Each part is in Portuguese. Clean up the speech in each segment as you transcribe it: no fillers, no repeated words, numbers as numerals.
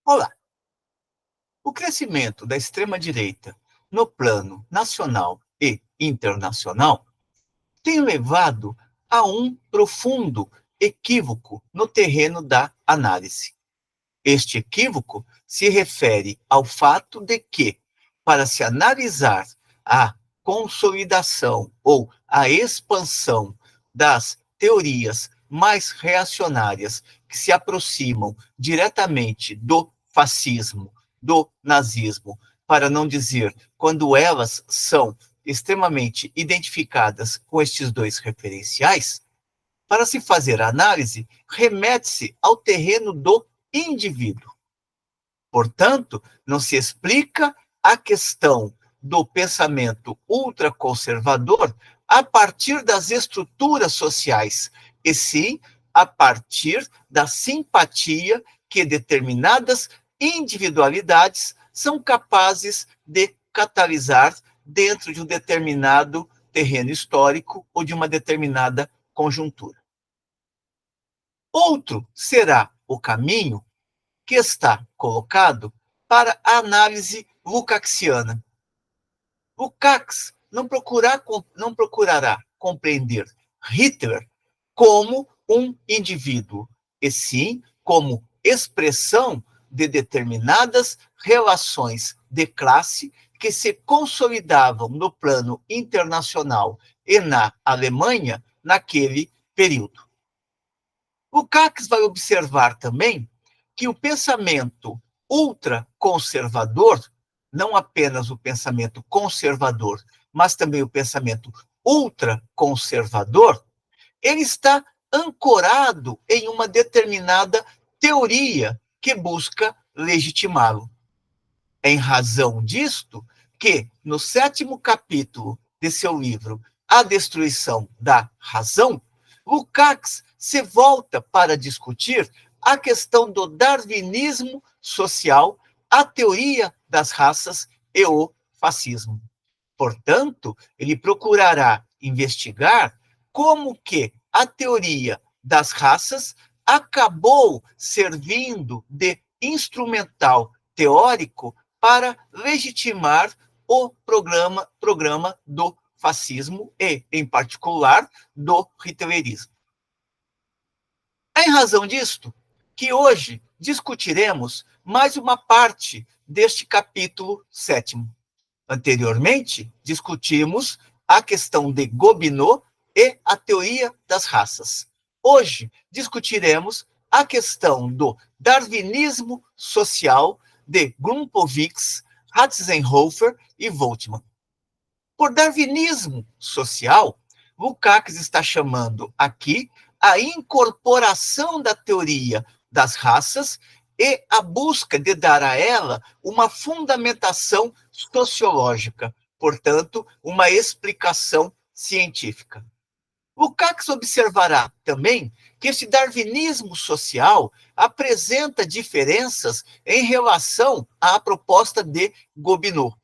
Olá! O crescimento da extrema-direita no plano nacional e internacional tem levado a um profundo equívoco no terreno da análise. Este equívoco se refere ao fato de que, para se analisar a consolidação ou a expansão das teorias mais reacionárias que se aproximam diretamente do fascismo, do nazismo, para não dizer quando elas são extremamente identificadas com estes dois referenciais, para se fazer a análise, remete-se ao terreno do indivíduo. Portanto, não se explica a questão do pensamento ultraconservador a partir das estruturas sociais, e sim a partir da simpatia que determinadas individualidades são capazes de catalisar dentro de um determinado terreno histórico ou de uma determinada conjuntura. Outro será o caminho que está colocado para a análise lukácsiana. Lukács não procurará compreender Hitler como um indivíduo, e sim como expressão de determinadas relações de classe que se consolidavam no plano internacional e na Alemanha naquele período. Lukács vai observar também que o pensamento ultraconservador, não apenas o pensamento conservador, mas também o pensamento ultraconservador, ele está ancorado em uma determinada teoria que busca legitimá-lo. Em razão disto, que no 7º capítulo de seu livro A Destruição da Razão, Lukács se volta para discutir a questão do darwinismo social, a teoria das raças e o fascismo. Portanto, ele procurará investigar como que a teoria das raças acabou servindo de instrumental teórico para legitimar o programa do fascismo e, em particular, do hitlerismo. É em razão disto que hoje discutiremos mais uma parte deste capítulo 7º. Anteriormente, discutimos a questão de Gobineau e a teoria das raças. Hoje, discutiremos a questão do darwinismo social de Gromowicz, Ratzenhofer e Voltmann. Por darwinismo social, Lukács está chamando aqui a incorporação da teoria das raças e a busca de dar a ela uma fundamentação sociológica, portanto, uma explicação científica. Lukács observará também que esse darwinismo social apresenta diferenças em relação à proposta de Gobineau.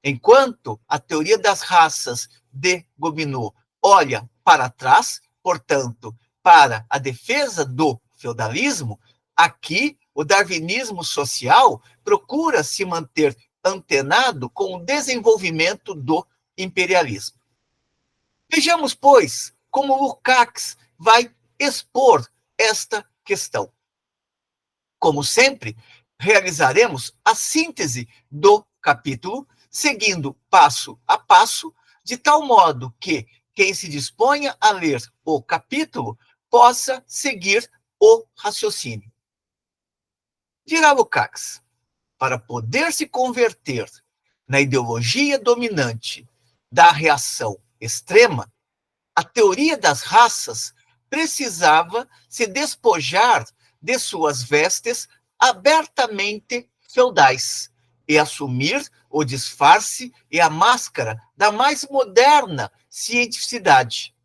Enquanto a teoria das raças de Gobineau olha para trás, portanto, para a defesa do feudalismo, aqui o darwinismo social procura se manter antenado com o desenvolvimento do imperialismo. Vejamos, pois, como Lukács vai expor esta questão. Como sempre, realizaremos a síntese do capítulo, seguindo passo a passo, de tal modo que quem se disponha a ler o capítulo possa seguir o raciocínio. Dirá Lukács, para poder se converter na ideologia dominante da reação extrema, a teoria das raças precisava se despojar de suas vestes abertamente feudais e assumir o disfarce e a máscara da mais moderna cientificidade.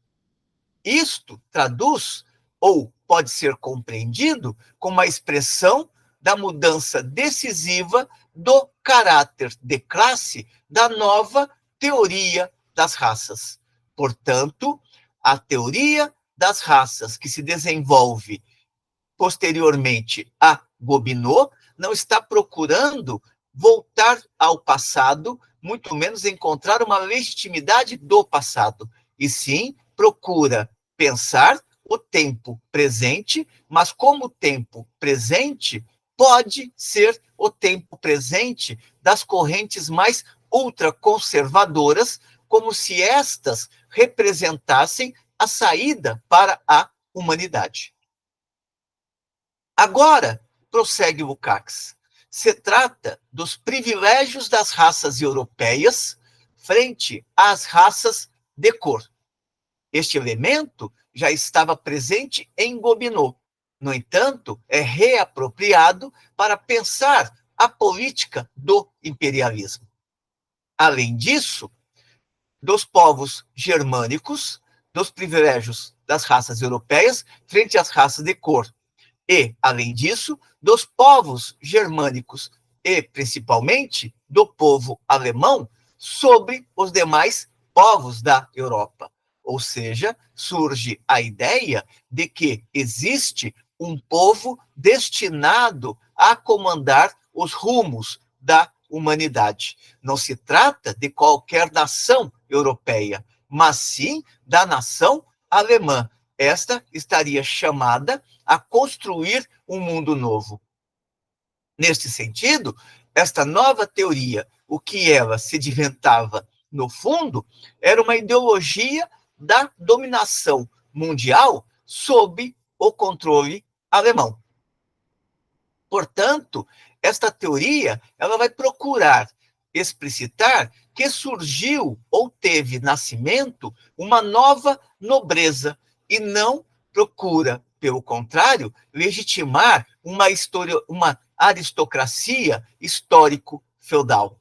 Isto traduz, ou pode ser compreendido, como a expressão da mudança decisiva do caráter de classe da nova teoria das raças. Portanto, a teoria das raças que se desenvolve posteriormente a Gobineau não está procurando voltar ao passado, muito menos encontrar uma legitimidade do passado, e sim procura pensar o tempo presente, mas como o tempo presente pode ser o tempo presente das correntes mais ultraconservadoras, como se estas representassem a saída para a humanidade. Agora, prossegue Lukács, se trata dos privilégios das raças europeias frente às raças de cor. Este elemento já estava presente em Gobineau. No entanto, é reapropriado para pensar a política do imperialismo. Além disso, dos povos germânicos, dos privilégios das raças europeias frente às raças de cor. E, além disso, dos povos germânicos e, principalmente, do povo alemão sobre os demais povos da Europa. Ou seja, surge a ideia de que existe um povo destinado a comandar os rumos da humanidade. Não se trata de qualquer nação europeia, mas sim da nação alemã. Esta estaria chamada a construir um mundo novo. Neste sentido, esta nova teoria, o que ela sedimentava no fundo, era uma ideologia da dominação mundial sob o controle alemão. Portanto, esta teoria ela vai procurar explicitar que surgiu ou teve nascimento uma nova nobreza e não procura, pelo contrário, legitimar uma aristocracia histórico-feudal.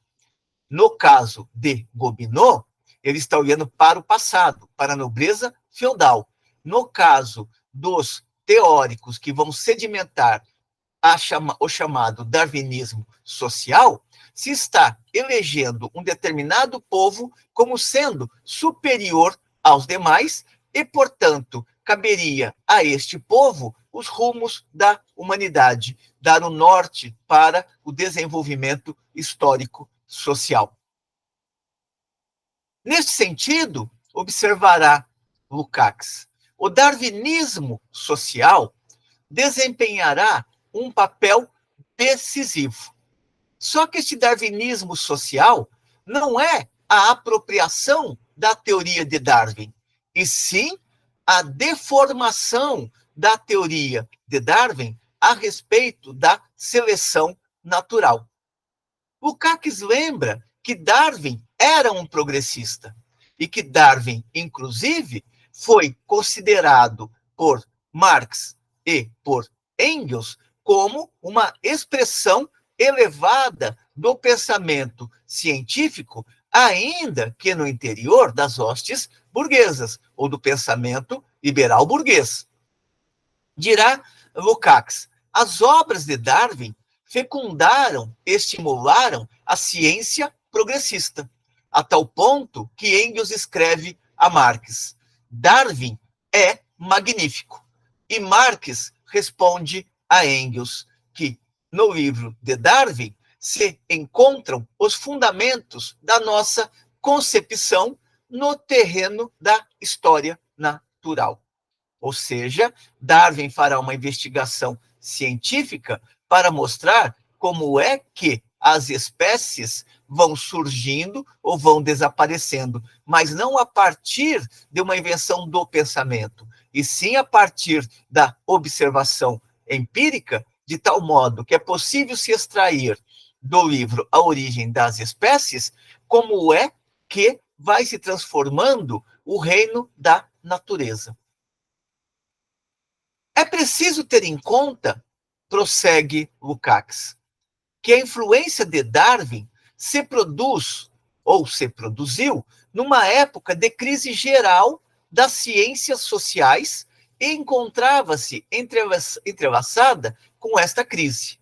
No caso de Gobineau, ele está olhando para o passado, para a nobreza feudal. No caso dos teóricos que vão sedimentar o chamado darwinismo social, se está elegendo um determinado povo como sendo superior aos demais e, portanto, caberia a este povo os rumos da humanidade, dar o norte para o desenvolvimento histórico-social. Neste sentido, observará Lukács, o darwinismo social desempenhará um papel decisivo. Só que este darwinismo social não é a apropriação da teoria de Darwin, e sim a deformação da teoria de Darwin a respeito da seleção natural. Lukács lembra que Darwin era um progressista e que Darwin, inclusive, foi considerado por Marx e por Engels como uma expressão elevada do pensamento científico, ainda que no interior das hostes burguesas, ou do pensamento liberal burguês. Dirá Lukács, as obras de Darwin fecundaram, estimularam a ciência progressista, a tal ponto que Engels escreve a Marx, Darwin é magnífico. E Marx responde a Engels que, no livro de Darwin, se encontram os fundamentos da nossa concepção no terreno da história natural. Ou seja, Darwin fará uma investigação científica para mostrar como é que as espécies vão surgindo ou vão desaparecendo, mas não a partir de uma invenção do pensamento, e sim a partir da observação empírica, de tal modo que é possível se extrair do livro A Origem das Espécies como é que vai se transformando o reino da natureza. É preciso ter em conta, prossegue Lukács, que a influência de Darwin se produz, ou se produziu, numa época de crise geral das ciências sociais e encontrava-se entrelaçada com esta crise.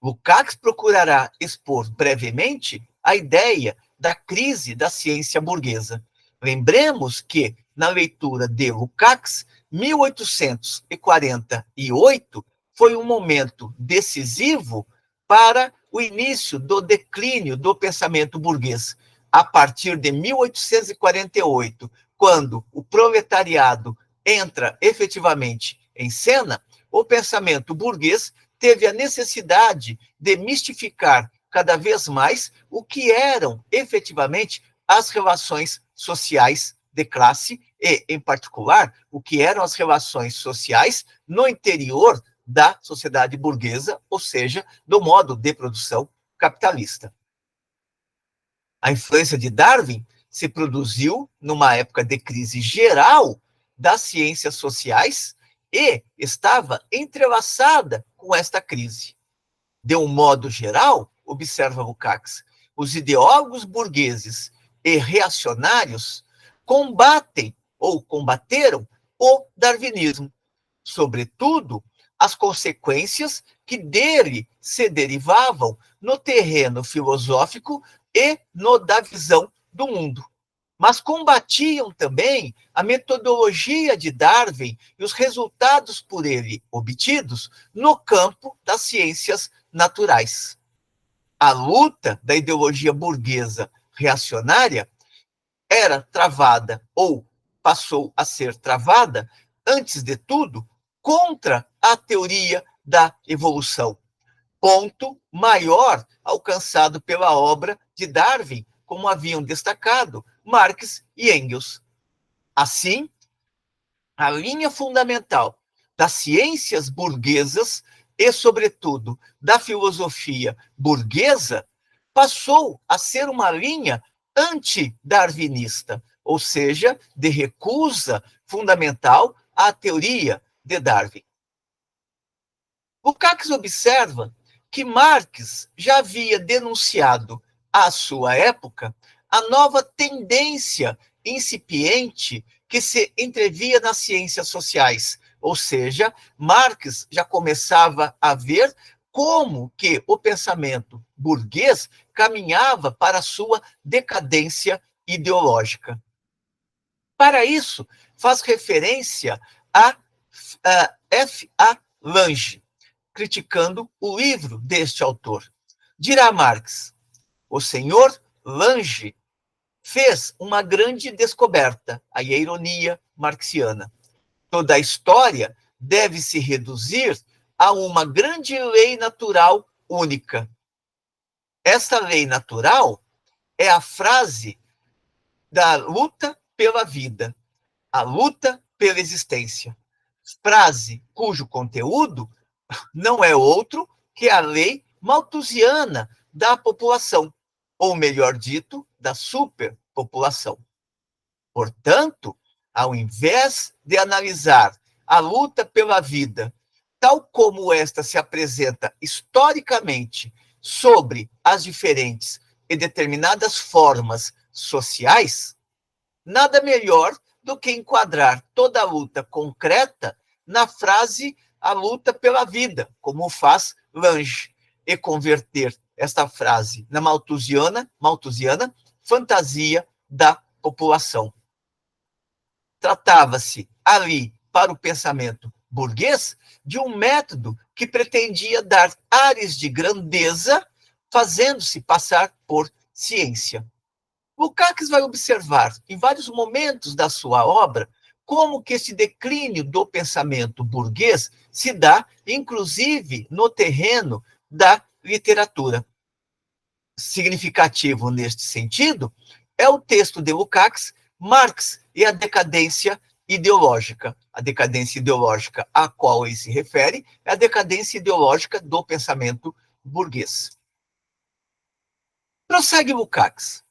Lukács procurará expor brevemente a ideia da crise da ciência burguesa. Lembremos que, na leitura de Lukács, 1848 foi um momento decisivo para o início do declínio do pensamento burguês. A partir de 1848, quando o proletariado entra efetivamente em cena, o pensamento burguês teve a necessidade de mistificar cada vez mais o que eram efetivamente as relações sociais de classe e, em particular, o que eram as relações sociais no interior da sociedade burguesa, ou seja, do modo de produção capitalista. A influência de Darwin se produziu numa época de crise geral das ciências sociais e estava entrelaçada com esta crise. De um modo geral, observa Lukács, os ideólogos burgueses e reacionários combatem ou combateram o darwinismo, sobretudo as consequências que dele se derivavam no terreno filosófico e no da visão do mundo. Mas combatiam também a metodologia de Darwin e os resultados por ele obtidos no campo das ciências naturais. A luta da ideologia burguesa reacionária era travada, ou passou a ser travada, antes de tudo, contra a teoria da evolução, ponto maior alcançado pela obra de Darwin, como haviam destacado Marx e Engels. Assim, a linha fundamental das ciências burguesas e, sobretudo, da filosofia burguesa passou a ser uma linha anti-darwinista, ou seja, de recusa fundamental à teoria de Darwin. Lukács observa que Marx já havia denunciado, à sua época, a nova tendência incipiente que se entrevia nas ciências sociais, ou seja, Marx já começava a ver como que o pensamento burguês caminhava para a sua decadência ideológica. Para isso, faz referência a F.A. Lange, criticando o livro deste autor. Dirá Marx, o senhor Lange fez uma grande descoberta, a ironia marxiana. Toda a história deve se reduzir a uma grande lei natural única. Esta lei natural é a frase da luta pela vida, a luta pela existência. Frase cujo conteúdo não é outro que a lei malthusiana da população, ou melhor dito, da superpopulação. Portanto, ao invés de analisar a luta pela vida, tal como esta se apresenta historicamente sobre as diferentes e determinadas formas sociais, nada melhor do que enquadrar toda a luta concreta na frase a luta pela vida, como faz Lange, e converter esta frase na malthusiana fantasia da população. Tratava-se ali, para o pensamento burguês, de um método que pretendia dar ares de grandeza, fazendo-se passar por ciência. Lukács vai observar, em vários momentos da sua obra, como que esse declínio do pensamento burguês se dá, inclusive, no terreno da literatura. Significativo neste sentido é o texto de Lukács, Marx e a decadência ideológica. A decadência ideológica a qual ele se refere é a decadência ideológica do pensamento burguês. Prossegue Lukács.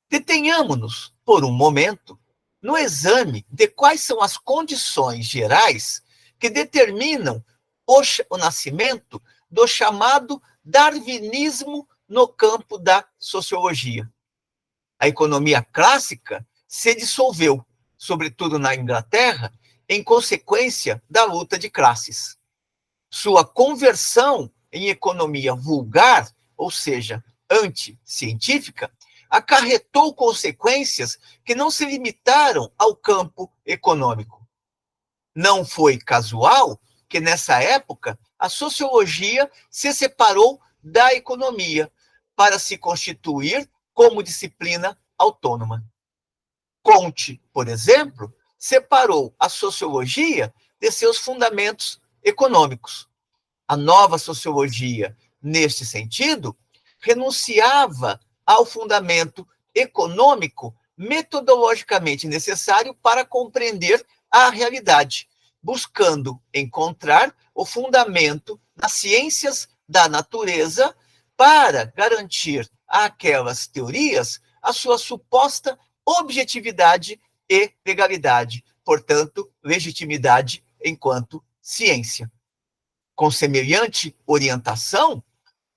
Detenhamo-nos, por um momento, no exame de quais são as condições gerais que determinam o nascimento do chamado darwinismo no campo da sociologia. A economia clássica se dissolveu, sobretudo na Inglaterra, em consequência da luta de classes. Sua conversão em economia vulgar, ou seja, anticientífica, acarretou consequências que não se limitaram ao campo econômico. Não foi casual que, nessa época, a sociologia se separou da economia para se constituir como disciplina autônoma. Comte, por exemplo, separou a sociologia de seus fundamentos econômicos. A nova sociologia, neste sentido, renunciava ao fundamento econômico metodologicamente necessário para compreender a realidade, buscando encontrar o fundamento nas ciências da natureza para garantir àquelas teorias a sua suposta objetividade e legalidade, portanto, legitimidade enquanto ciência. Com semelhante orientação,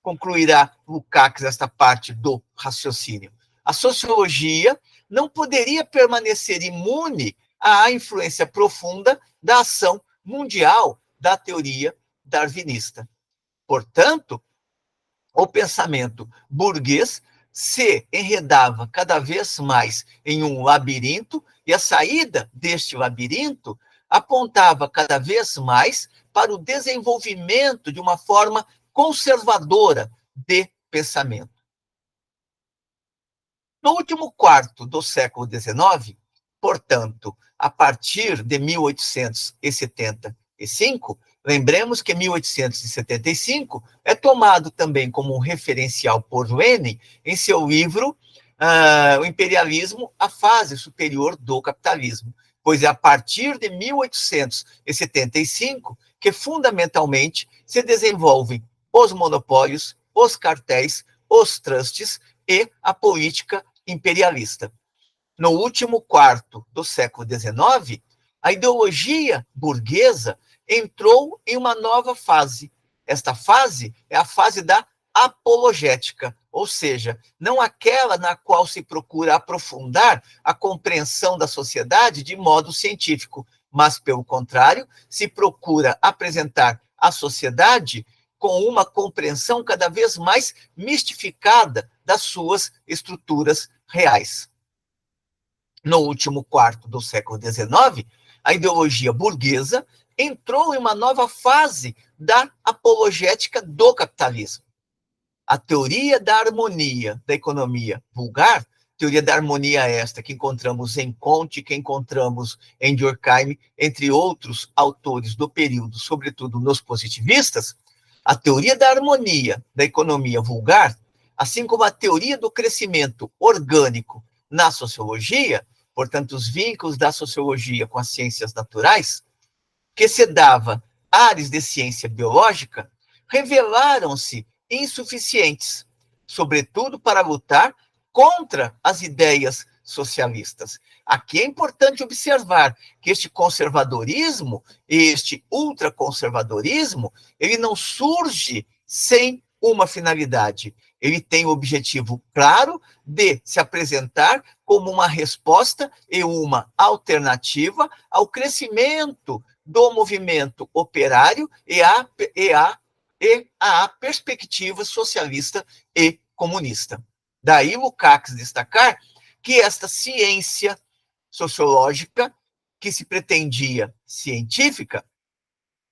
concluirá Lukács esta parte do raciocínio, a sociologia não poderia permanecer imune à influência profunda da ação mundial da teoria darwinista. Portanto, o pensamento burguês se enredava cada vez mais em um labirinto, e a saída deste labirinto apontava cada vez mais para o desenvolvimento de uma forma conservadora de pensamento. No último quarto do século XIX, portanto, a partir de 1875, lembremos que 1875 é tomado também como um referencial por Lenin em seu livro O Imperialismo, a Fase Superior do Capitalismo, pois é a partir de 1875 que fundamentalmente se desenvolvem os monopólios, os cartéis, os trusts e a política imperialista. No último quarto do século XIX, a ideologia burguesa entrou em uma nova fase. Esta fase é a fase da apologética, ou seja, não aquela na qual se procura aprofundar a compreensão da sociedade de modo científico, mas, pelo contrário, se procura apresentar a sociedade com uma compreensão cada vez mais mistificada das suas estruturas reais. No último quarto do século XIX, a ideologia burguesa entrou em uma nova fase da apologética do capitalismo. A teoria da harmonia da economia vulgar, teoria da harmonia esta que encontramos em Comte, que encontramos em Durkheim, entre outros autores do período, sobretudo nos positivistas, a teoria da harmonia da economia vulgar, assim como a teoria do crescimento orgânico na sociologia, portanto, os vínculos da sociologia com as ciências naturais, que se dava áreas de ciência biológica, revelaram-se insuficientes, sobretudo para lutar contra as ideias socialistas. Aqui é importante observar que este conservadorismo, este ultraconservadorismo, ele não surge sem uma finalidade. Ele tem o objetivo claro de se apresentar como uma resposta e uma alternativa ao crescimento do movimento operário e à perspectiva socialista e comunista. Daí Lukács destacar que esta ciência sociológica, que se pretendia científica,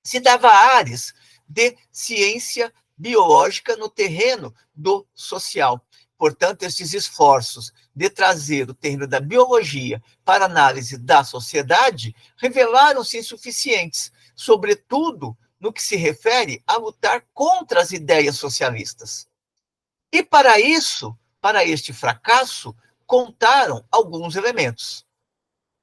se dava ares de ciência biológica no terreno do social. Portanto, estes esforços de trazer o terreno da biologia para análise da sociedade revelaram-se insuficientes, sobretudo no que se refere a lutar contra as ideias socialistas. E para isso, para este fracasso, contaram alguns elementos.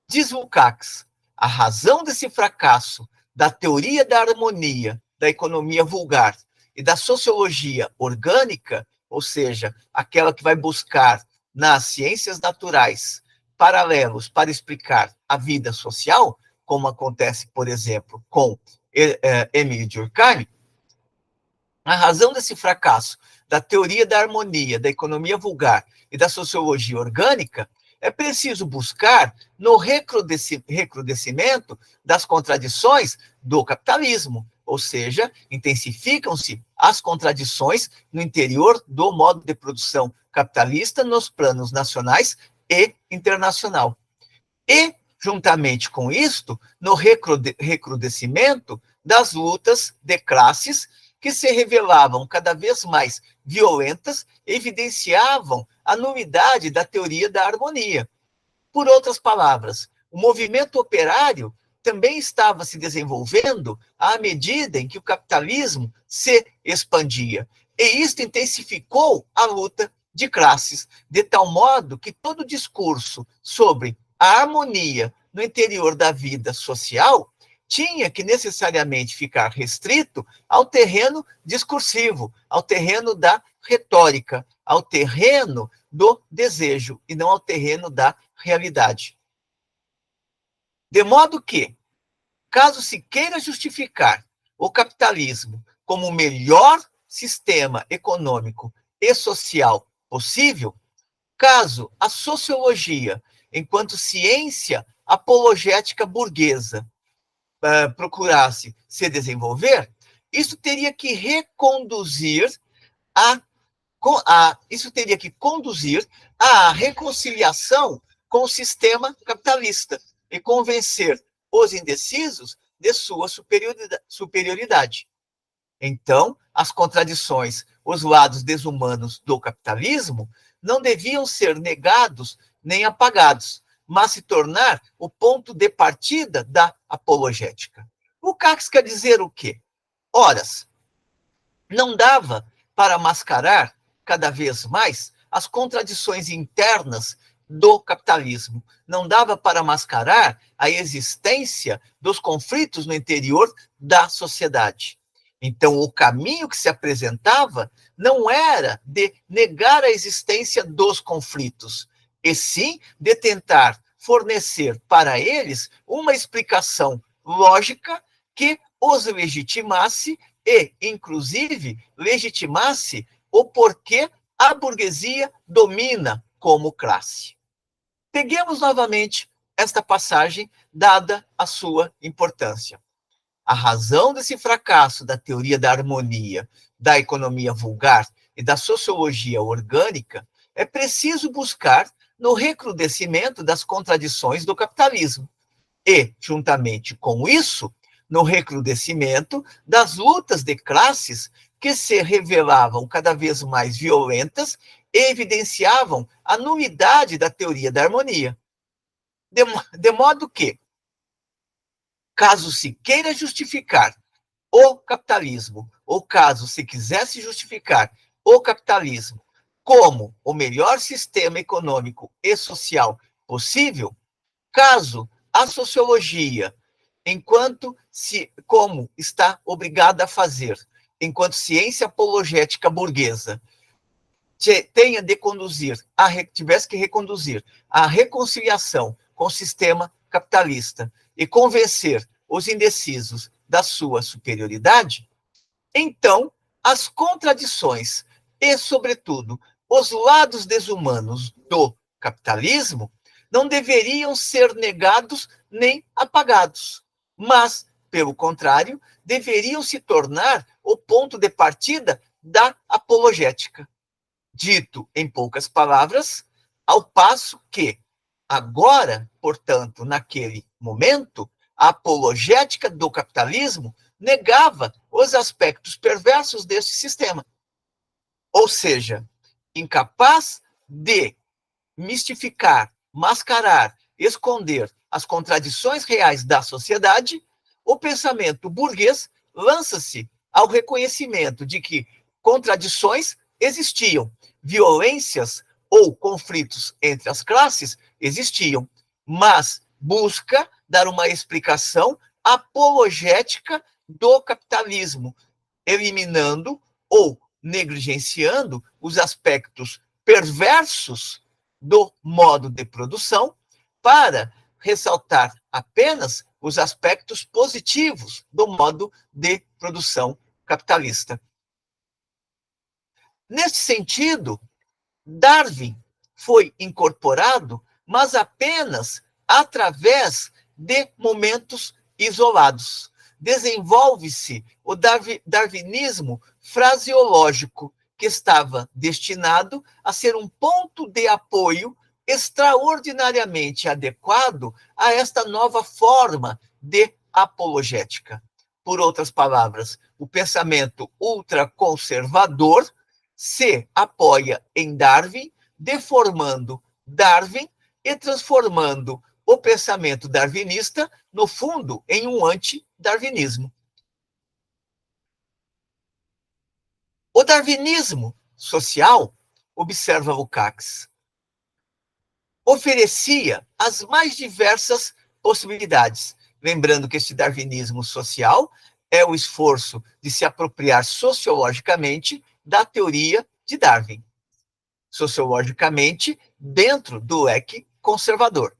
Diz Lukács, a razão desse fracasso da teoria da harmonia da economia vulgar e da sociologia orgânica, ou seja, aquela que vai buscar nas ciências naturais paralelos para explicar a vida social, como acontece, por exemplo, com Émile Durkheim, a razão desse fracasso da teoria da harmonia, da economia vulgar e da sociologia orgânica é preciso buscar no recrudescimento das contradições do capitalismo, ou seja, intensificam-se as contradições no interior do modo de produção capitalista nos planos nacionais e internacional. E, juntamente com isto, no recrudescimento das lutas de classes que se revelavam cada vez mais violentas, evidenciavam a nulidade da teoria da harmonia. Por outras palavras, o movimento operário também estava se desenvolvendo à medida em que o capitalismo se expandia. E isto intensificou a luta de classes, de tal modo que todo discurso sobre a harmonia no interior da vida social tinha que necessariamente ficar restrito ao terreno discursivo, ao terreno da retórica, ao terreno do desejo e não ao terreno da realidade. De modo que, caso se queira justificar o capitalismo como o melhor sistema econômico e social possível, caso a sociologia, enquanto ciência apologética burguesa, procurasse se desenvolver, isso teria que conduzir à reconciliação com o sistema capitalista e convencer os indecisos de sua superioridade. Então, as contradições, os lados desumanos do capitalismo não deviam ser negados nem apagados, mas se tornar o ponto de partida da apologética. O Marx quer dizer o quê? Horas, não dava para mascarar cada vez mais as contradições internas do capitalismo. Não dava para mascarar a existência dos conflitos no interior da sociedade. Então, o caminho que se apresentava não era de negar a existência dos conflitos, e sim de tentar fornecer para eles uma explicação lógica que os legitimasse e, inclusive, legitimasse o porquê a burguesia domina como classe. Peguemos novamente esta passagem, dada a sua importância. A razão desse fracasso da teoria da harmonia, da economia vulgar e da sociologia orgânica é preciso buscar no recrudescimento das contradições do capitalismo e, juntamente com isso, no recrudescimento das lutas de classes que se revelavam cada vez mais violentas e evidenciavam a nulidade da teoria da harmonia. De modo que, caso se queira justificar o capitalismo, ou caso se quisesse justificar o capitalismo como o melhor sistema econômico e social possível, caso a sociologia, como está obrigada a fazer, enquanto ciência apologética burguesa, tivesse que reconduzir a reconciliação com o sistema capitalista e convencer os indecisos da sua superioridade, então as contradições e, sobretudo, os lados desumanos do capitalismo não deveriam ser negados nem apagados, mas, pelo contrário, deveriam se tornar o ponto de partida da apologética. Dito em poucas palavras, ao passo que, agora, portanto, naquele momento, a apologética do capitalismo negava os aspectos perversos desse sistema. Ou seja, incapaz de mistificar, mascarar, esconder as contradições reais da sociedade, o pensamento burguês lança-se ao reconhecimento de que contradições existiam, violências ou conflitos entre as classes existiam, mas busca dar uma explicação apologética do capitalismo, eliminando ou negligenciando os aspectos perversos do modo de produção para ressaltar apenas os aspectos positivos do modo de produção capitalista. Nesse sentido, Darwin foi incorporado, mas apenas através de momentos isolados. Desenvolve-se o darwinismo fraseológico, que estava destinado a ser um ponto de apoio extraordinariamente adequado a esta nova forma de apologética. por outras palavras, o pensamento ultraconservador, se apoia em Darwin, deformando Darwin e transformando o pensamento darwinista, no fundo, em um anti-darwinismo. O darwinismo social, observa Lukács, oferecia as mais diversas possibilidades. Lembrando que este darwinismo social é o esforço de se apropriar sociologicamente da teoria de Darwin, sociologicamente dentro do leque conservador.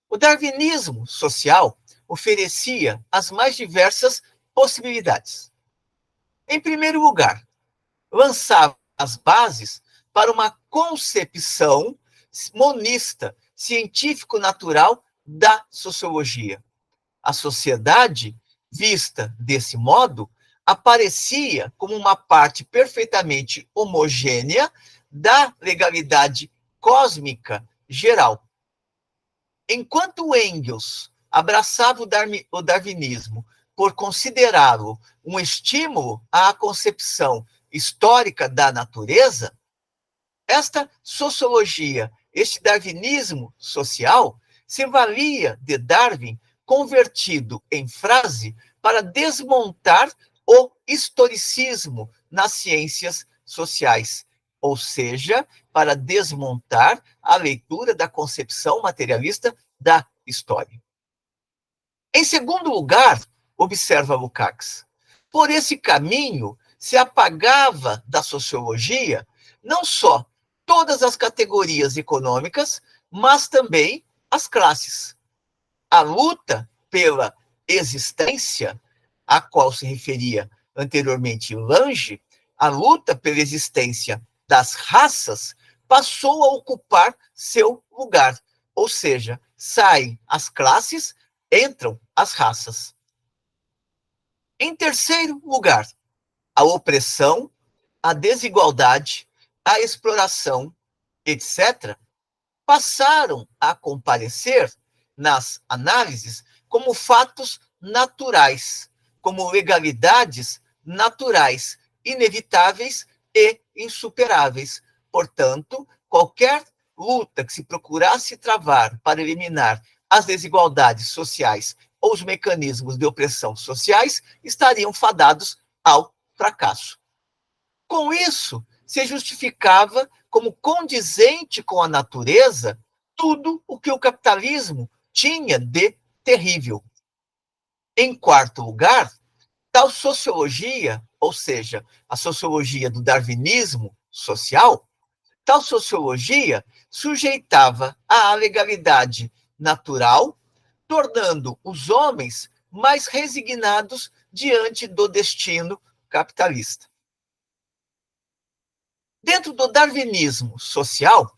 O darwinismo social oferecia as mais diversas possibilidades. Em primeiro lugar, lançava as bases para uma concepção monista, científico-natural da sociologia. A sociedade, vista desse modo, aparecia como uma parte perfeitamente homogênea da legalidade cósmica geral. Enquanto Engels abraçava o darwinismo por considerá-lo um estímulo à concepção histórica da natureza, esta sociologia, este darwinismo social, se valia de Darwin convertido em frase para desmontar o historicismo nas ciências sociais, ou seja, para desmontar a leitura da concepção materialista da história. Em segundo lugar, observa Lukács, por esse caminho se apagava da sociologia não só todas as categorias econômicas, mas também as classes. A luta pela existência, a qual se referia anteriormente Lange, a luta pela existência das raças, passou a ocupar seu lugar. Ou seja, saem as classes, entram as raças. Em terceiro lugar, a opressão, a desigualdade, a exploração, etc., passaram a comparecer nas análises como fatos naturais, como legalidades naturais, inevitáveis e insuperáveis. Portanto, qualquer luta que se procurasse travar para eliminar as desigualdades sociais ou os mecanismos de opressão sociais estariam fadados ao fracasso. Com isso, se justificava como condizente com a natureza tudo o que o capitalismo tinha de terrível. Em quarto lugar, tal sociologia, ou seja, a sociologia do darwinismo social, tal sociologia sujeitava à legalidade natural, tornando os homens mais resignados diante do destino capitalista. Dentro do darwinismo social,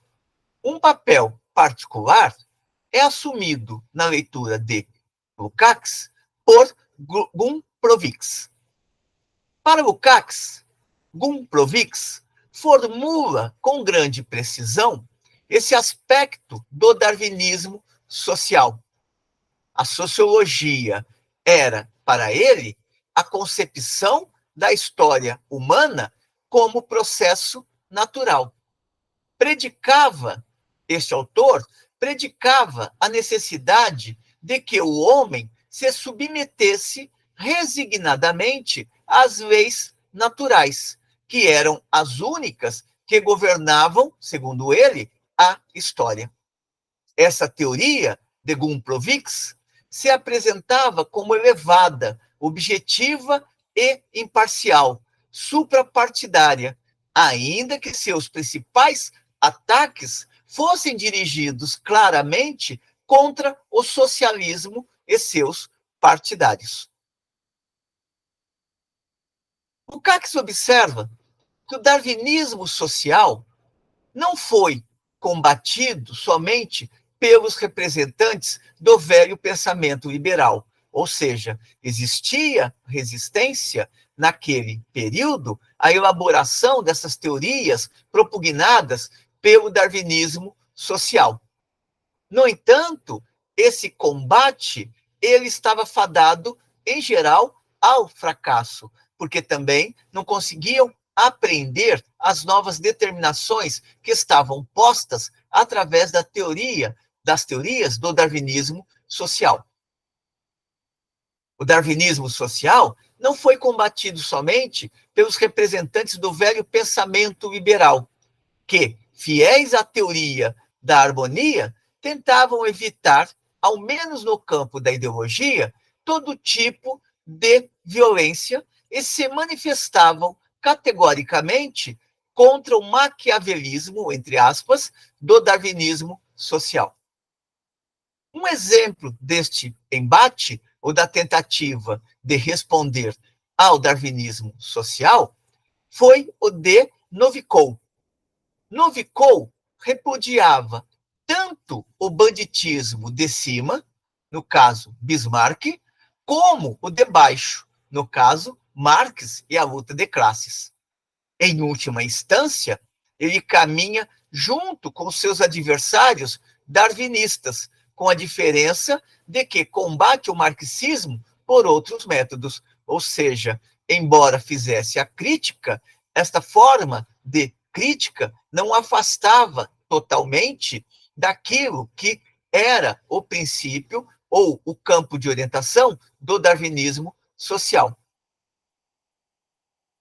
um papel particular é assumido na leitura de Lukács por Gumprowicz. Para Lukács, Gumprowicz formula com grande precisão esse aspecto do darwinismo social. A sociologia era, para ele, a concepção da história humana como processo natural. Este autor predicava a necessidade de que o homem se submetesse resignadamente às leis naturais, que eram as únicas que governavam, segundo ele, a história. Essa teoria de Gumprowicz se apresentava como elevada, objetiva e imparcial, suprapartidária, ainda que seus principais ataques fossem dirigidos claramente contra o socialismo e seus partidários. Lukács observa que o darwinismo social não foi combatido somente pelos representantes do velho pensamento liberal, ou seja, existia resistência naquele período à elaboração dessas teorias propugnadas pelo darwinismo social. No entanto, esse combate ele estava fadado em geral, ao fracasso, porque também não conseguiam aprender as novas determinações que estavam postas através das teorias do darwinismo social. O darwinismo social não foi combatido somente pelos representantes do velho pensamento liberal, que, fiéis à teoria da harmonia, tentavam evitar, ao menos no campo da ideologia, todo tipo de violência e se manifestavam categoricamente contra o maquiavelismo, entre aspas, do darwinismo social. Um exemplo deste embate, ou da tentativa de responder ao darwinismo social, foi o de Novikov. Novikov repudiava tanto o banditismo de cima, no caso Bismarck, como o de baixo, no caso Marx e a luta de classes. Em última instância, ele caminha junto com seus adversários darwinistas, com a diferença de que combate o marxismo por outros métodos, ou seja, embora fizesse a crítica, esta forma de crítica não afastava totalmente daquilo que era o princípio ou o campo de orientação do darwinismo social.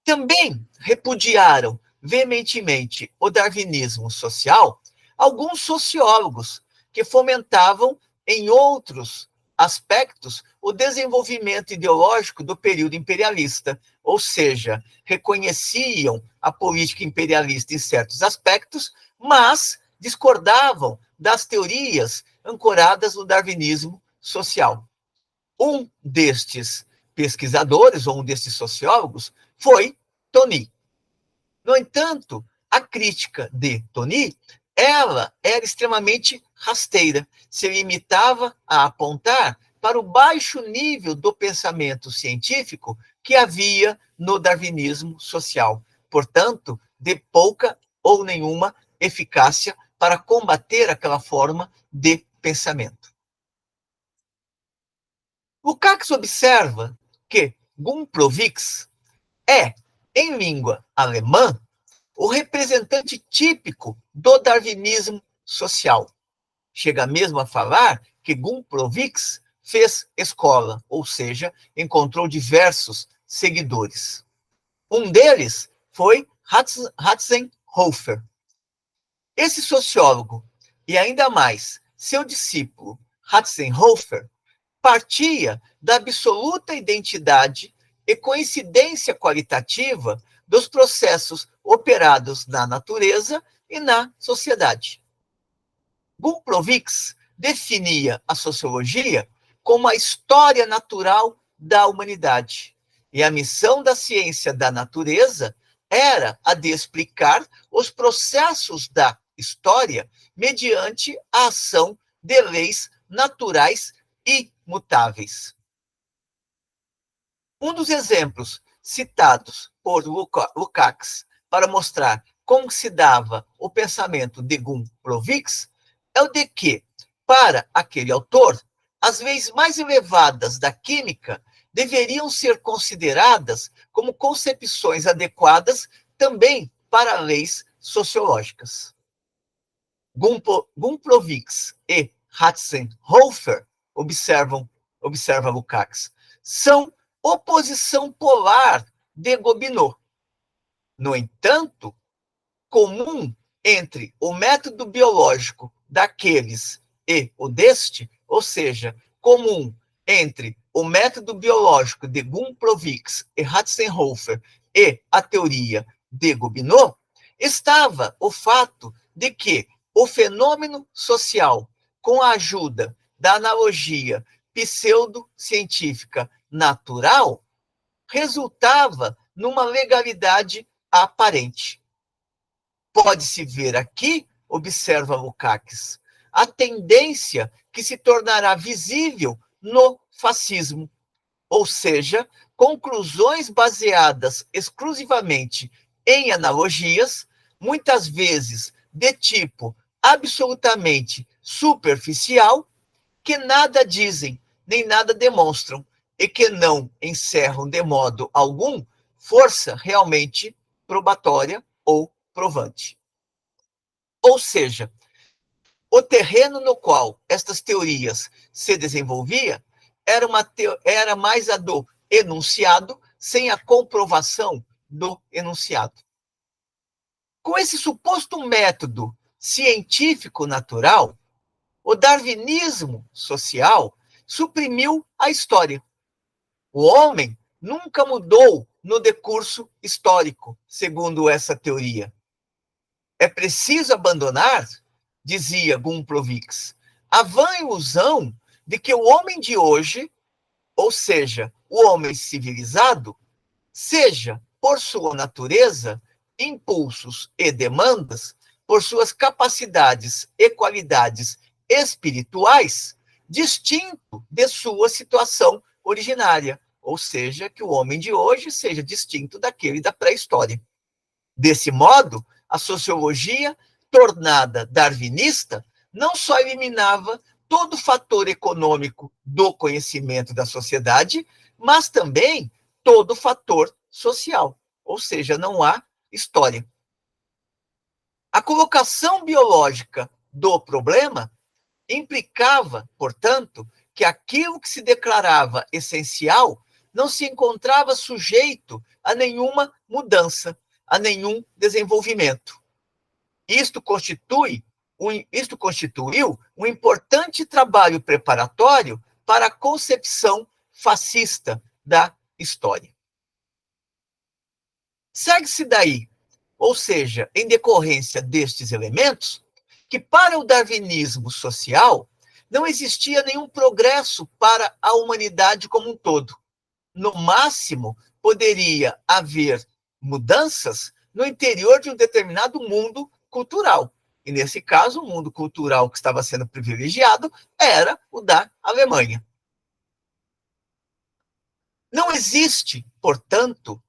Também repudiaram veementemente o darwinismo social alguns sociólogos que fomentavam em outros aspectos o desenvolvimento ideológico do período imperialista, ou seja, reconheciam a política imperialista em certos aspectos, mas discordavam das teorias ancoradas no darwinismo social. Um destes pesquisadores, ou um destes sociólogos, foi Tony. No entanto, a crítica de Tony, ela era extremamente rasteira, se limitava a apontar para o baixo nível do pensamento científico que havia no darwinismo social, portanto, de pouca ou nenhuma eficácia para combater aquela forma de pensamento. Lukács observa que Gumplowicz é, em língua alemã, o representante típico do darwinismo social. Chega mesmo a falar que Gumplowicz fez escola, ou seja, encontrou diversos seguidores. Um deles foi Ratzenhofer. Esse sociólogo, e ainda mais seu discípulo Ratzenhofer, partia da absoluta identidade e coincidência qualitativa dos processos operados na natureza e na sociedade. Gumplowicz definia a sociologia como a história natural da humanidade, e a missão da ciência da natureza era a de explicar os processos da história mediante a ação de leis naturais imutáveis. Um dos exemplos citados por Lukács para mostrar como se dava o pensamento de Gumplowicz é o de que, para aquele autor, as leis mais elevadas da química deveriam ser consideradas como concepções adequadas também para leis sociológicas. Gumplowicz e Ratzenhofer, observa Lukács, são oposição polar de Gobineau. No entanto, comum entre o método biológico daqueles e o deste, ou seja, comum entre o método biológico de Gumplowicz e Ratzenhofer e a teoria de Gobineau, estava o fato de que o fenômeno social, com a ajuda da analogia pseudocientífica natural, resultava numa legalidade aparente. Pode-se ver aqui, observa Lukács, a tendência que se tornará visível no fascismo, ou seja, conclusões baseadas exclusivamente em analogias, muitas vezes de tipo absolutamente superficial, que nada dizem, nem nada demonstram, e que não encerram de modo algum força realmente probatória ou provante. Ou seja, o terreno no qual estas teorias se desenvolvia era mais a do enunciado, sem a comprovação do enunciado. Com esse suposto método científico natural, o darwinismo social suprimiu a história. O homem nunca mudou no decurso histórico, segundo essa teoria. É preciso abandonar, dizia Gumplowicz, a vã ilusão de que o homem de hoje, ou seja, o homem civilizado, seja, por sua natureza, impulsos e demandas, por suas capacidades e qualidades espirituais, distinto de sua situação originária, ou seja, que o homem de hoje seja distinto daquele da pré-história. Desse modo, a sociologia, tornada darwinista, não só eliminava todo fator econômico do conhecimento da sociedade, mas também todo fator social, ou seja, não há história. A colocação biológica do problema implicava, portanto, que aquilo que se declarava essencial não se encontrava sujeito a nenhuma mudança, a nenhum desenvolvimento. Isto constituiu um importante trabalho preparatório para a concepção fascista da história. Segue-se daí, ou seja, em decorrência destes elementos, que para o darwinismo social não existia nenhum progresso para a humanidade como um todo. No máximo, poderia haver mudanças no interior de um determinado mundo cultural. E, nesse caso, o mundo cultural que estava sendo privilegiado era o da Alemanha. Não existe, portanto,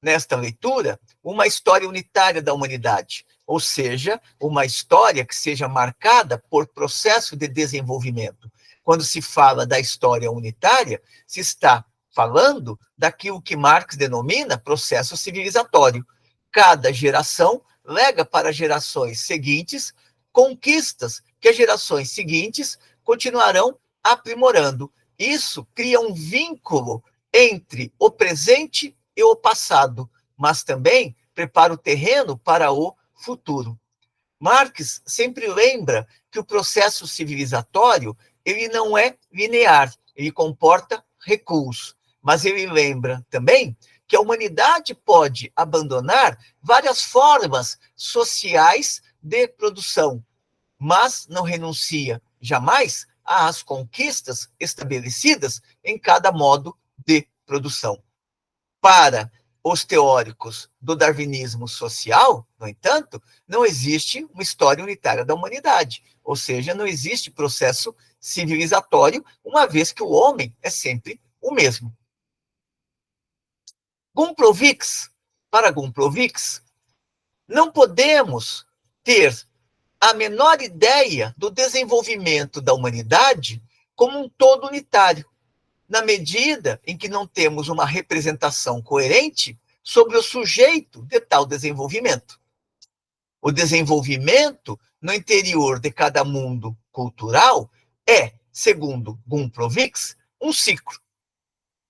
nesta leitura, uma história unitária da humanidade, ou seja, uma história que seja marcada por processo de desenvolvimento. Quando se fala da história unitária, se está falando daquilo que Marx denomina processo civilizatório. Cada geração lega para gerações seguintes conquistas que as gerações seguintes continuarão aprimorando. Isso cria um vínculo entre o presente e o passado, mas também prepara o terreno para o futuro. Marx sempre lembra que o processo civilizatório ele não é linear, ele comporta recuos, mas ele lembra também que a humanidade pode abandonar várias formas sociais de produção, mas não renuncia jamais às conquistas estabelecidas em cada modo de produção. Para os teóricos do darwinismo social, no entanto, não existe uma história unitária da humanidade, ou seja, não existe processo civilizatório, uma vez que o homem é sempre o mesmo. Para Gumplowicz, não podemos ter a menor ideia do desenvolvimento da humanidade como um todo unitário, na medida em que não temos uma representação coerente sobre o sujeito de tal desenvolvimento. O desenvolvimento no interior de cada mundo cultural é, segundo Gumplowicz, um ciclo.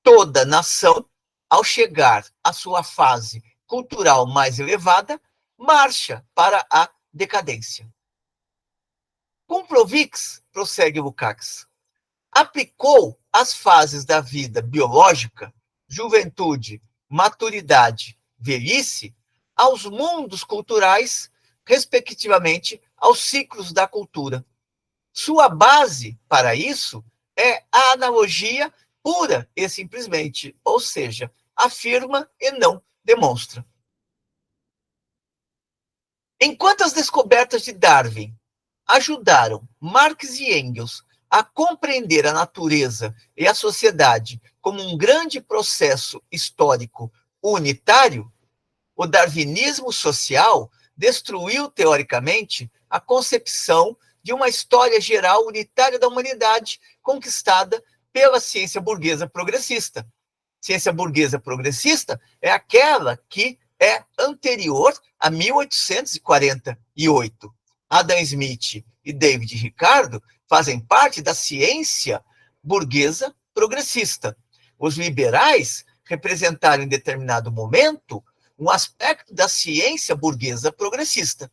Toda nação, ao chegar à sua fase cultural mais elevada, marcha para a decadência. Gumplowicz, prossegue Lukács, aplicou as fases da vida biológica, juventude, maturidade, velhice, aos mundos culturais, respectivamente aos ciclos da cultura. Sua base para isso é a analogia pura e simplesmente, ou seja, afirma e não demonstra. Enquanto as descobertas de Darwin ajudaram Marx e Engels a compreender a natureza e a sociedade como um grande processo histórico unitário, o darwinismo social destruiu, teoricamente, a concepção de uma história geral unitária da humanidade conquistada pela ciência burguesa progressista. Ciência burguesa progressista é aquela que é anterior a 1848. Adam Smith e David Ricardo fazem parte da ciência burguesa progressista. Os liberais representaram em determinado momento um aspecto da ciência burguesa progressista.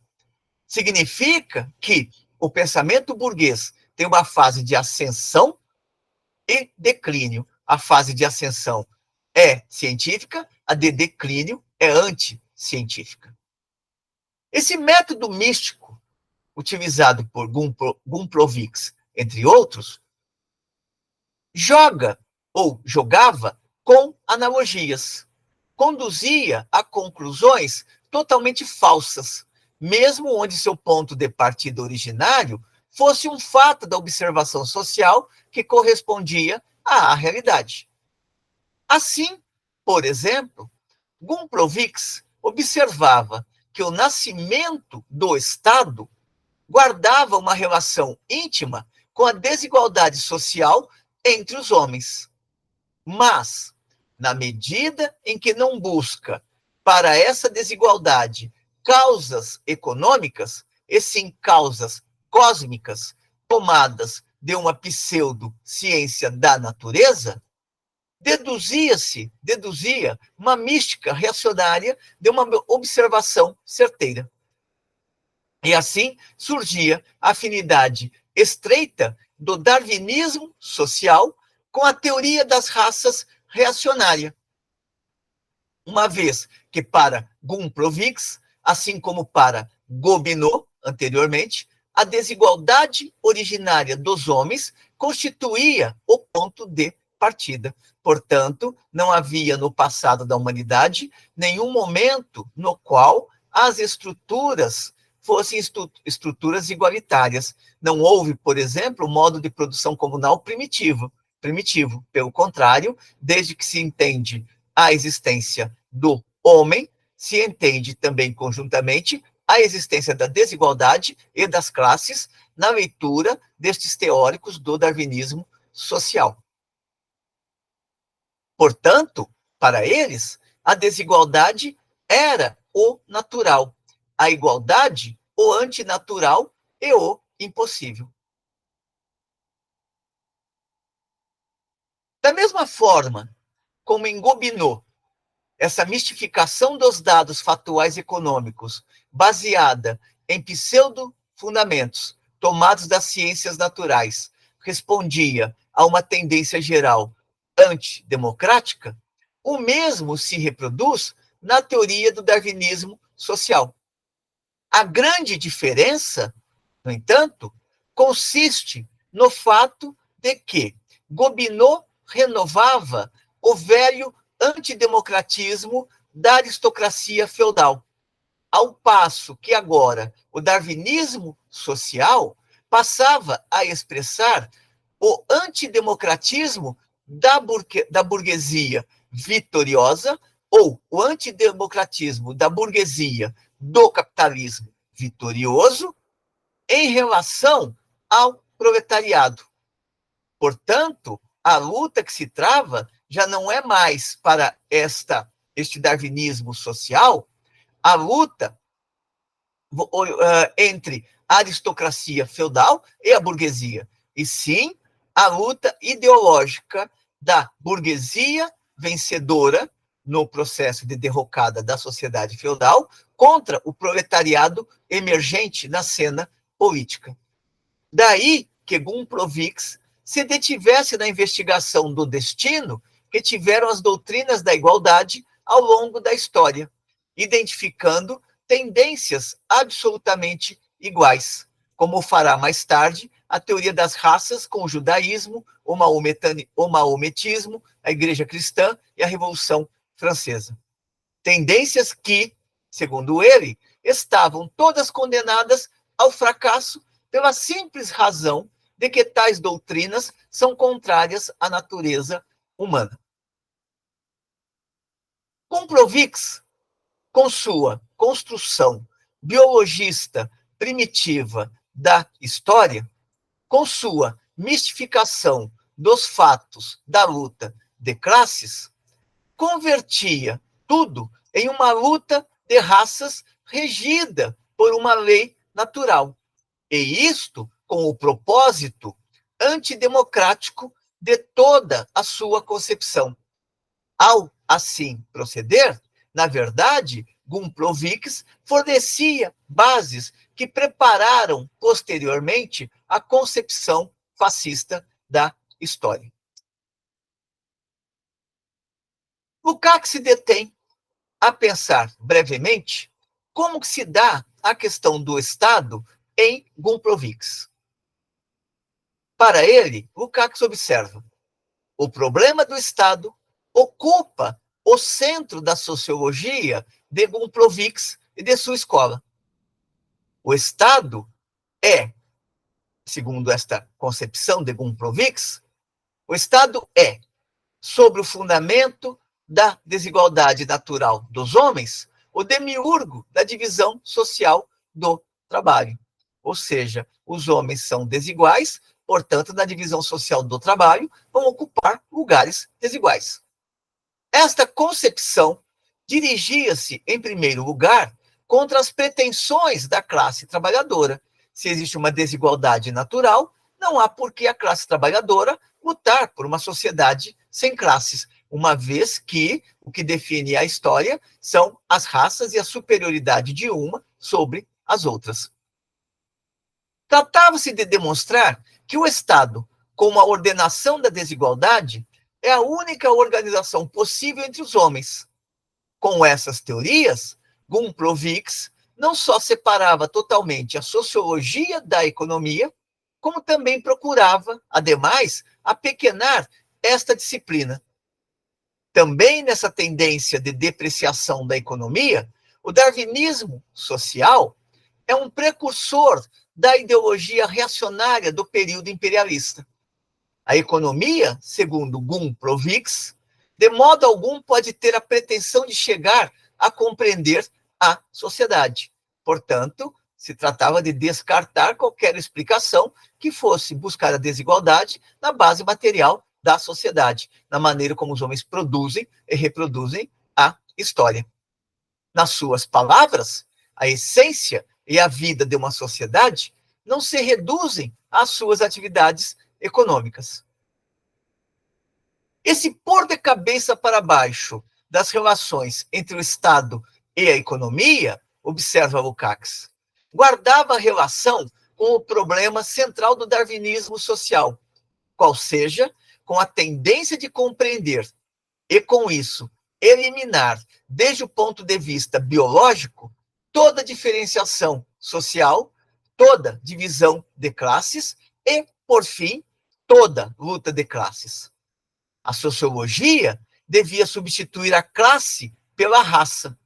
Significa que o pensamento burguês tem uma fase de ascensão e declínio. A fase de ascensão é científica, a de declínio é anticientífica. Esse método místico, utilizado por Gumplowicz, entre outros, jogava com analogias, conduzia a conclusões totalmente falsas, mesmo onde seu ponto de partida originário fosse um fato da observação social que correspondia à realidade. Assim, por exemplo, Gumplowicz observava que o nascimento do Estado guardava uma relação íntima com a desigualdade social entre os homens. Mas, na medida em que não busca para essa desigualdade causas econômicas, e sim causas cósmicas, tomadas de uma pseudo-ciência da natureza, deduzia uma mística reacionária de uma observação certeira. E assim surgia a afinidade estreita do darwinismo social com a teoria das raças reacionária. Uma vez que para Gumplowicz, assim como para Gobineau, anteriormente, a desigualdade originária dos homens constituía o ponto de partida. Portanto, não havia no passado da humanidade nenhum momento no qual as estruturas fossem estruturas igualitárias. Não houve, por exemplo, modo de produção comunal primitivo. Pelo contrário, desde que se entende a existência do homem, se entende também conjuntamente a existência da desigualdade e das classes na leitura destes teóricos do darwinismo social. Portanto, para eles, a desigualdade era o natural, a igualdade, o antinatural e o impossível. Da mesma forma como em Gobineau, essa mistificação dos dados fatuais econômicos, baseada em pseudo-fundamentos tomados das ciências naturais, respondia a uma tendência geral antidemocrática, o mesmo se reproduz na teoria do darwinismo social. A grande diferença, no entanto, consiste no fato de que Gobineau renovava o velho antidemocratismo da aristocracia feudal, ao passo que agora o darwinismo social passava a expressar o antidemocratismo da burguesia vitoriosa ou o antidemocratismo da burguesia do capitalismo vitorioso em relação ao proletariado. Portanto, a luta que se trava já não é mais para este darwinismo social, a luta entre a aristocracia feudal e a burguesia, e sim a luta ideológica da burguesia vencedora no processo de derrocada da sociedade feudal contra o proletariado emergente na cena política. Daí que Gumplowicz se detivesse na investigação do destino que tiveram as doutrinas da igualdade ao longo da história, identificando tendências absolutamente iguais, como fará mais tarde a teoria das raças com o judaísmo, o maometismo, a Igreja Cristã e a Revolução Francesa. Tendências que, segundo ele, estavam todas condenadas ao fracasso pela simples razão de que tais doutrinas são contrárias à natureza humana. Gumplowicz, com sua construção biologista primitiva da história, com sua mistificação dos fatos da luta de classes, convertia tudo em uma luta de raças regida por uma lei natural. E isto com o propósito antidemocrático de toda a sua concepção. Ao assim proceder, na verdade, Gumplowicz fornecia bases que prepararam posteriormente a concepção fascista da história. Lukács se detém a pensar brevemente como que se dá a questão do Estado em Gumplowicz. Para ele, Lukács observa: o problema do Estado ocupa o centro da sociologia de Gumplowicz e de sua escola. O Estado é, segundo esta concepção de Gumplowicz, o Estado é, sobre o fundamento da desigualdade natural dos homens, o demiurgo da divisão social do trabalho. Ou seja, os homens são desiguais, portanto, na divisão social do trabalho, vão ocupar lugares desiguais. Esta concepção dirigia-se, em primeiro lugar, contra as pretensões da classe trabalhadora. Se existe uma desigualdade natural, não há por que a classe trabalhadora lutar por uma sociedade sem classes, uma vez que o que define a história são as raças e a superioridade de uma sobre as outras. Tratava-se de demonstrar que o Estado, como a ordenação da desigualdade, é a única organização possível entre os homens. Com essas teorias, Gumplowicz não só separava totalmente a sociologia da economia, como também procurava, ademais, apequenar esta disciplina. Também nessa tendência de depreciação da economia, o darwinismo social é um precursor da ideologia reacionária do período imperialista. A economia, segundo Gumplowicz, de modo algum pode ter a pretensão de chegar a compreender a sociedade. Portanto, se tratava de descartar qualquer explicação que fosse buscar a desigualdade na base material da sociedade, na maneira como os homens produzem e reproduzem a história. Nas suas palavras, a essência e a vida de uma sociedade não se reduzem às suas atividades econômicas. Esse pôr de cabeça para baixo das relações entre o Estado e a economia, observa Lukács, guardava relação com o problema central do darwinismo social, qual seja, com a tendência de compreender e, com isso, eliminar, desde o ponto de vista biológico, toda diferenciação social, toda divisão de classes e, por fim, toda luta de classes. A sociologia devia substituir a classe pela raça.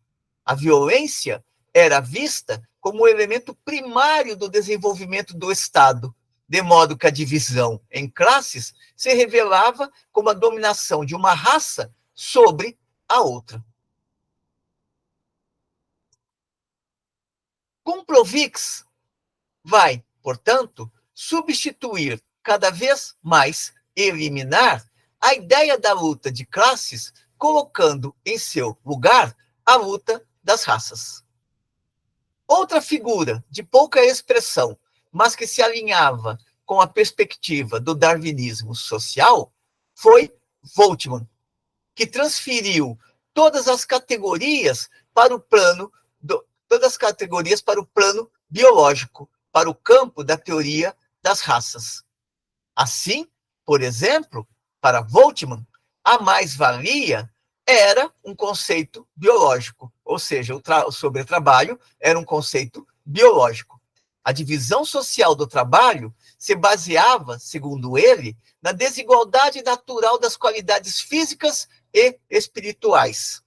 A violência era vista como o elemento primário do desenvolvimento do Estado, de modo que a divisão em classes se revelava como a dominação de uma raça sobre a outra. Gumplowicz vai, portanto, substituir cada vez mais, eliminar a ideia da luta de classes, colocando em seu lugar a luta das raças. Outra figura de pouca expressão, mas que se alinhava com a perspectiva do darwinismo social, foi Voltmann, que transferiu todas as categorias para o plano biológico, para o campo da teoria das raças. Assim, por exemplo, para Voltmann, a mais-valia era um conceito biológico, ou seja, o sobretrabalho era um conceito biológico. A divisão social do trabalho se baseava, segundo ele, na desigualdade natural das qualidades físicas e espirituais.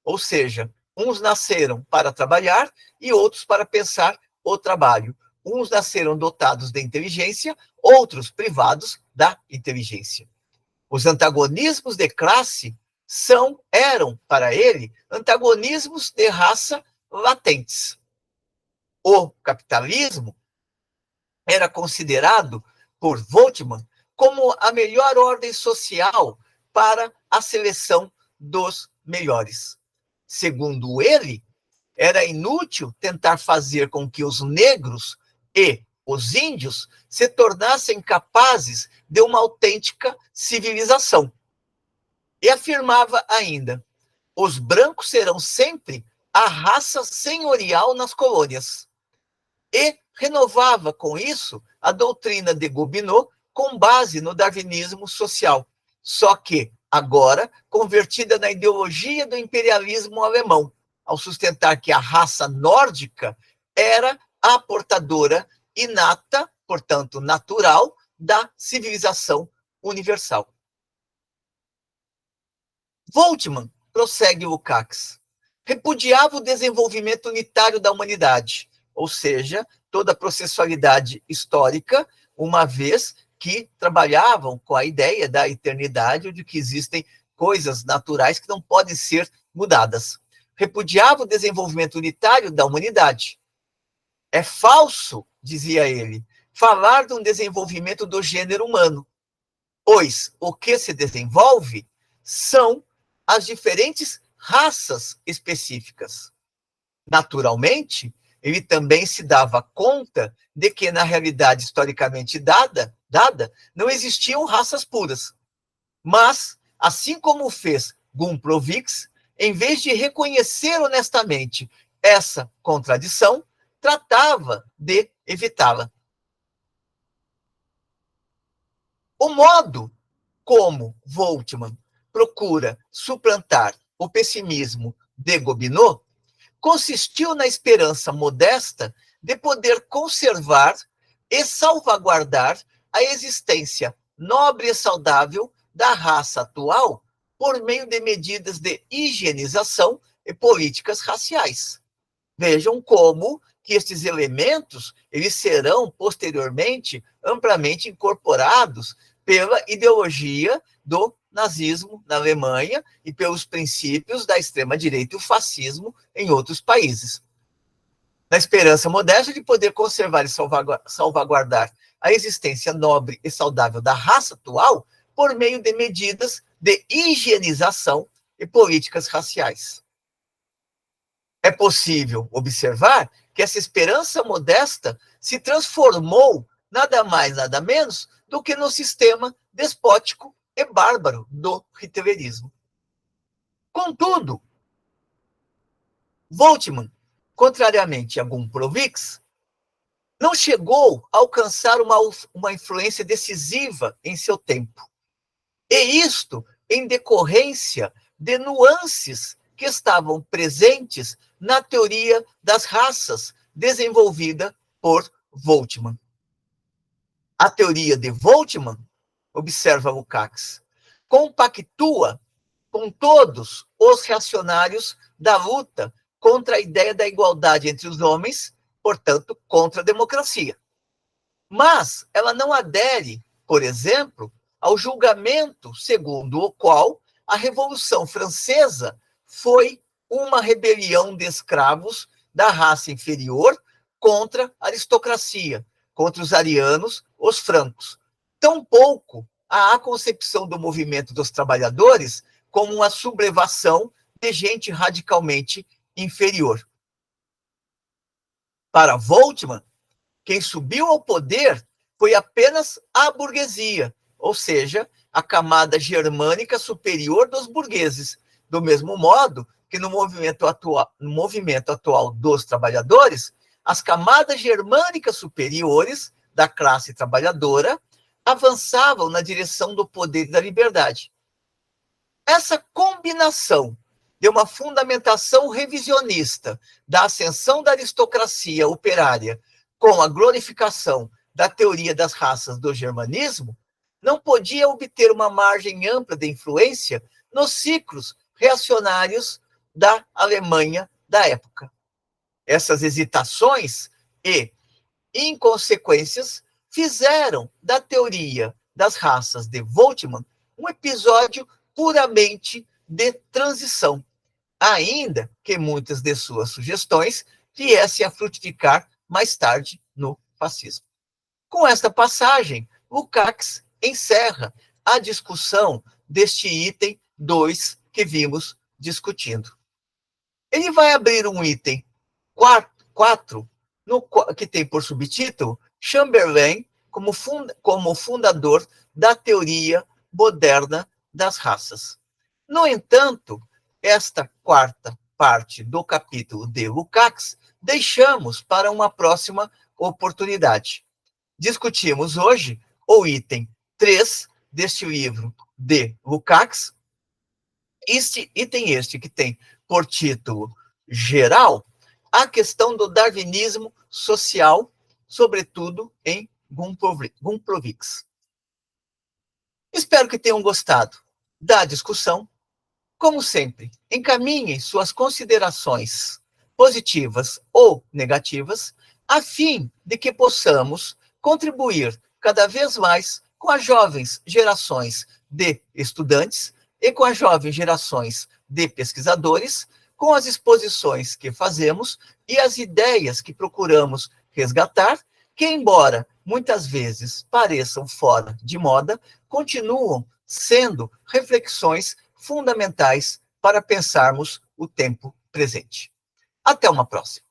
Ou seja, uns nasceram para trabalhar e outros para pensar o trabalho. Uns nasceram dotados de inteligência, outros privados da inteligência. Os antagonismos de classe eram, para ele, antagonismos de raça latentes. O capitalismo era considerado, por Voltmann, como a melhor ordem social para a seleção dos melhores. Segundo ele, era inútil tentar fazer com que os negros e os índios se tornassem capazes de uma autêntica civilização. E afirmava ainda: os brancos serão sempre a raça senhorial nas colônias. E renovava com isso a doutrina de Gobineau com base no darwinismo social, só que agora convertida na ideologia do imperialismo alemão, ao sustentar que a raça nórdica era a portadora inata, portanto natural, da civilização universal. Voltmann, prossegue Lukács, repudiava o desenvolvimento unitário da humanidade, ou seja, toda a processualidade histórica, uma vez que trabalhavam com a ideia da eternidade, ou de que existem coisas naturais que não podem ser mudadas. Repudiava o desenvolvimento unitário da humanidade. É falso, dizia ele, falar de um desenvolvimento do gênero humano, pois o que se desenvolve são as diferentes raças específicas. Naturalmente, ele também se dava conta de que, na realidade historicamente dada, não existiam raças puras. Mas, assim como fez Gumprowicz, em vez de reconhecer honestamente essa contradição, tratava de evitá-la. O modo como Voltmann procura suplantar o pessimismo de Gobineau consistiu na esperança modesta de poder conservar e salvaguardar a existência nobre e saudável da raça atual por meio de medidas de higienização e políticas raciais. Vejam como que estes elementos eles serão posteriormente amplamente incorporados pela ideologia do nazismo na Alemanha e pelos princípios da extrema-direita e o fascismo em outros países. Na esperança modesta de poder conservar e salvaguardar a existência nobre e saudável da raça atual por meio de medidas de higienização e políticas raciais. É possível observar que essa esperança modesta se transformou nada mais, nada menos do que no sistema despótico e bárbaro do hitlerismo. Contudo, Voltmann, contrariamente a Gumprowicz, não chegou a alcançar uma influência decisiva em seu tempo. E isto em decorrência de nuances que estavam presentes na teoria das raças desenvolvida por Voltmann. A teoria de Voltmann, observa Lukács, compactua com todos os reacionários da luta contra a ideia da igualdade entre os homens, portanto, contra a democracia. Mas ela não adere, por exemplo, ao julgamento segundo o qual a Revolução Francesa foi uma rebelião de escravos da raça inferior contra a aristocracia, contra os arianos, os francos. Tampouco há a concepção do movimento dos trabalhadores como uma sublevação de gente radicalmente inferior. Para Voltmann, quem subiu ao poder foi apenas a burguesia, ou seja, a camada germânica superior dos burgueses, do mesmo modo que no movimento atual dos trabalhadores, as camadas germânicas superiores da classe trabalhadora avançavam na direção do poder e da liberdade. Essa combinação de uma fundamentação revisionista da ascensão da aristocracia operária com a glorificação da teoria das raças do germanismo, não podia obter uma margem ampla de influência nos ciclos reacionários da Alemanha da época. Essas hesitações e inconsequências fizeram da teoria das raças de Voltmann um episódio puramente de transição, ainda que muitas de suas sugestões viessem a frutificar mais tarde no fascismo. Com esta passagem, Lukács encerra a discussão deste item 2 que vimos discutindo. Ele vai abrir um item 4, que tem por subtítulo Chamberlain como fundador da teoria moderna das raças. No entanto, esta quarta parte do capítulo de Lukács deixamos para uma próxima oportunidade. Discutimos hoje o item 3 deste livro de Lukács, item que tem por título geral a questão do darwinismo social, sobretudo em Gumplowicz. Espero que tenham gostado da discussão. Como sempre, encaminhem suas considerações positivas ou negativas, a fim de que possamos contribuir cada vez mais com as jovens gerações de estudantes e com as jovens gerações de pesquisadores, com as exposições que fazemos e as ideias que procuramos resgatar, que, embora muitas vezes pareçam fora de moda, continuam sendo reflexões fundamentais para pensarmos o tempo presente. Até uma próxima.